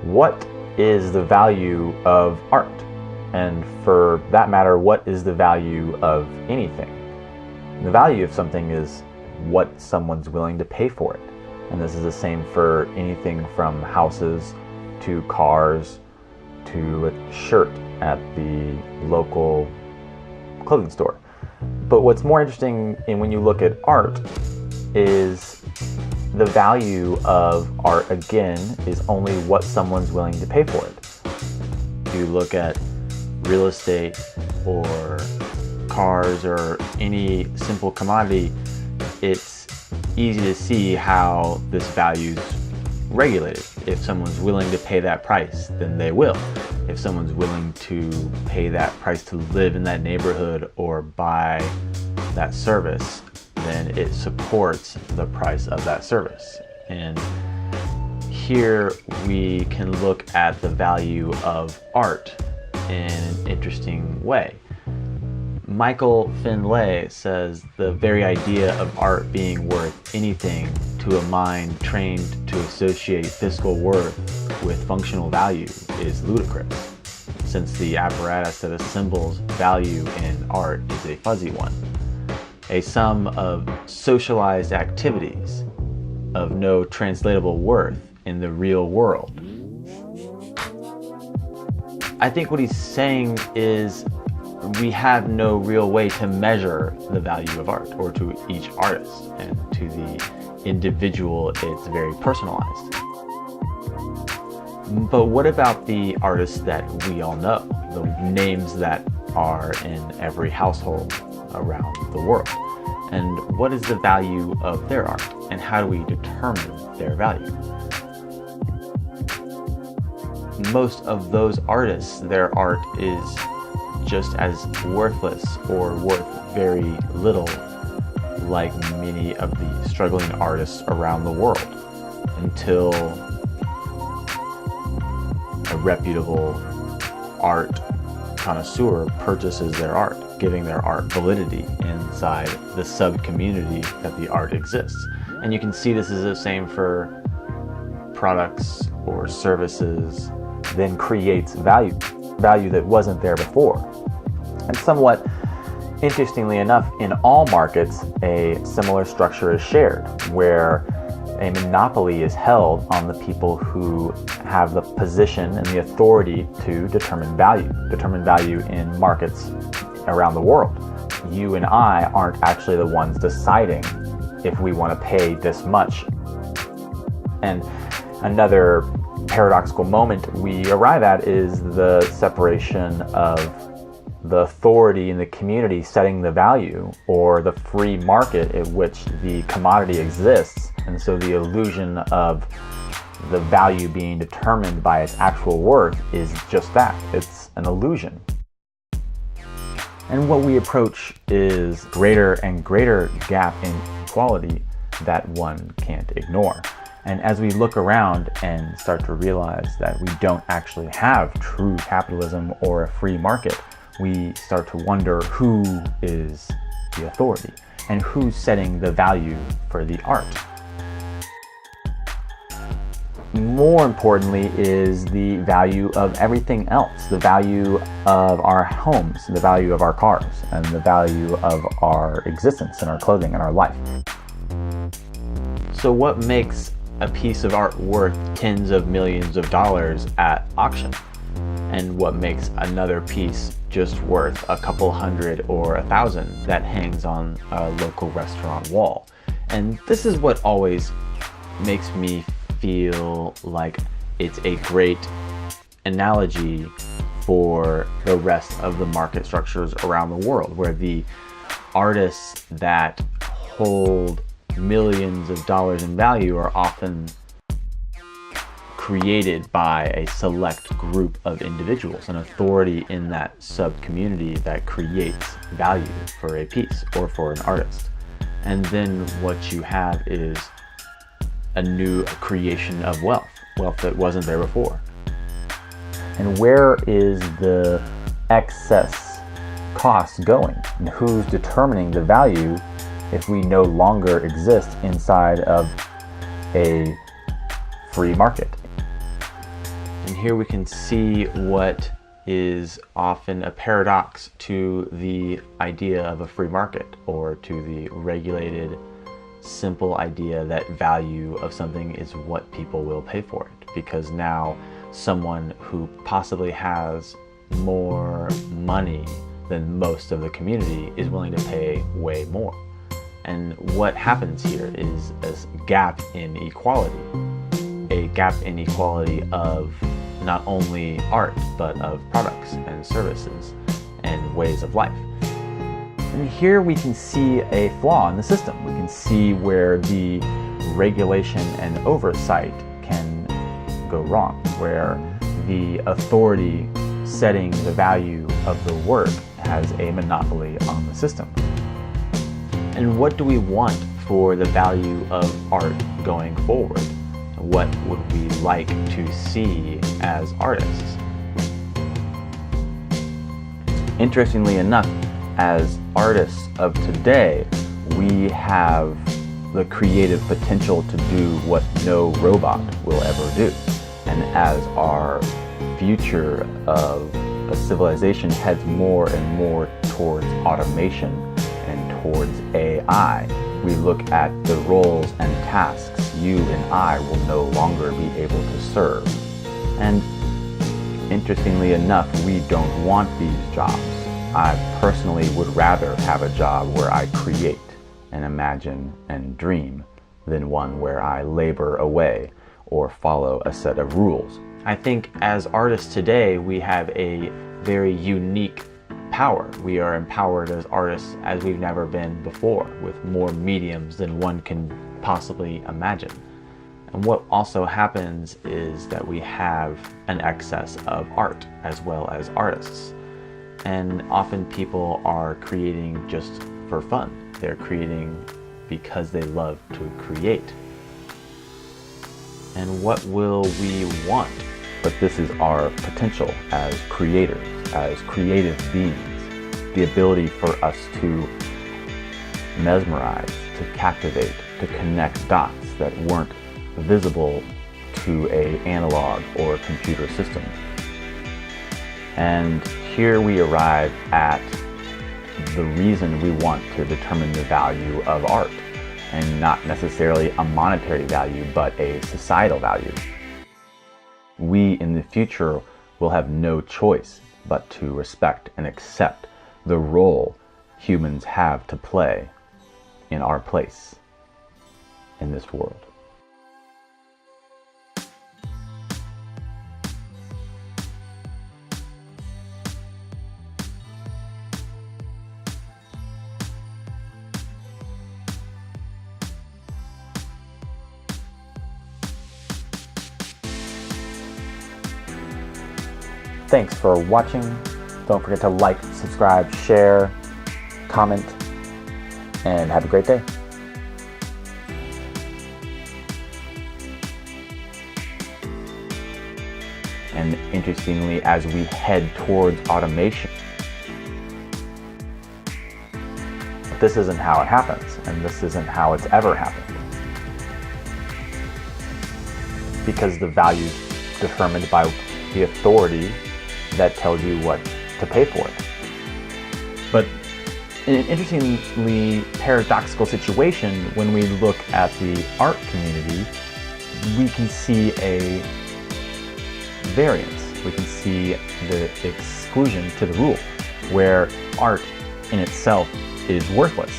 what is the value of art? And for that matter, what is the value of anything? The value of something is what someone's willing to pay for it. And this is the same for anything from houses to cars to a shirt at the local clothing store. But what's more interesting when you look at art is the value of art, again, is only what someone's willing to pay for it. If you look at real estate or cars or any simple commodity, it's easy to see how this value's regulated. If someone's willing to pay that price, then they will. If someone's willing to pay that price to live in that neighborhood or buy that service, then it supports the price of that service. And here we can look at the value of art in an interesting way. Michael Finlay says the very idea of art being worth anything to a mind trained to associate physical worth with functional value is ludicrous, since the apparatus that assembles value in art is a fuzzy one, a sum of socialized activities of no translatable worth in the real world. I think what he's saying is we have no real way to measure the value of art, or to each artist, and to the individual it's very personalized. But what about the artists that we all know, the names that are in every household around the world? And what is the value of their art, and how do we determine their value? Most of those artists, their art is just as worthless or worth very little, like many of the struggling artists around the world, until a reputable art connoisseur purchases their art, giving their art validity inside the sub-community that the art exists. And you can see this is the same for products or services, then creates value that wasn't there before. And somewhat interestingly enough, in all markets, a similar structure is shared, where a monopoly is held on the people who have the position and the authority to determine value in markets around the world. You and I aren't actually the ones deciding if we want to pay this much. And another paradoxical moment we arrive at is the separation of the authority in the community setting the value, or the free market at which the commodity exists. And so the illusion of the value being determined by its actual worth is just that. It's an illusion. And what we approach is greater and greater gap in quality that one can't ignore. And as we look around and start to realize that we don't actually have true capitalism or a free market, we start to wonder who is the authority and who's setting the value for the art. More importantly is the value of everything else, the value of our homes, the value of our cars, and the value of our existence and our clothing and our life. So what makes a piece of art worth tens of millions of dollars at auction? And what makes another piece just worth a couple hundred or 1,000 that hangs on a local restaurant wall? And this is what always makes me feel like it's a great analogy for the rest of the market structures around the world, where the artists that hold millions of dollars in value are often created by a select group of individuals, an authority in that sub-community that creates value for a piece or for an artist. And then what you have is a new creation of wealth that wasn't there before. And where is the excess cost going? And who's determining the value if we no longer exist inside of a free market? And here we can see what is often a paradox to the idea of a free market, or to the regulated, simple idea that value of something is what people will pay for it. Because now someone who possibly has more money than most of the community is willing to pay way more. And what happens here is a gap in equality. A gap in equality of not only art, but of products and services and ways of life. And here we can see a flaw in the system. We can see where the regulation and oversight can go wrong, where the authority setting the value of the work has a monopoly on the system. And what do we want for the value of art going forward? What would we like to see as artists? Interestingly enough, as artists of today, we have the creative potential to do what no robot will ever do. And as our future of a civilization heads more and more towards automation and towards AI, we look at the roles and tasks you and I will no longer be able to serve. And interestingly enough, we don't want these jobs. I personally would rather have a job where I create and imagine and dream than one where I labor away or follow a set of rules. I think as artists today, we have a very unique power. We are empowered as artists as we've never been before, with more mediums than one can possibly imagine. And what also happens is that we have an excess of art as well as artists. And often people are creating just for fun. They're creating because they love to create. And what will we want? But this is our potential as creators, as creative beings. The ability for us to mesmerize, to captivate, to connect dots that weren't visible to an analog or computer system. And here we arrive at the reason we want to determine the value of art, and not necessarily a monetary value, but a societal value. We in the future will have no choice but to respect and accept the role humans have to play in our place in this world. Thanks for watching. Don't forget to like, subscribe, share, comment, and have a great day. And interestingly, as we head towards automation, this isn't how it happens, and this isn't how it's ever happened. Because the value is determined by the authority that tells you what to pay for it. But in an interestingly paradoxical situation, when we look at the art community, we can see a variance. We can see the exclusion to the rule, where art in itself is worthless.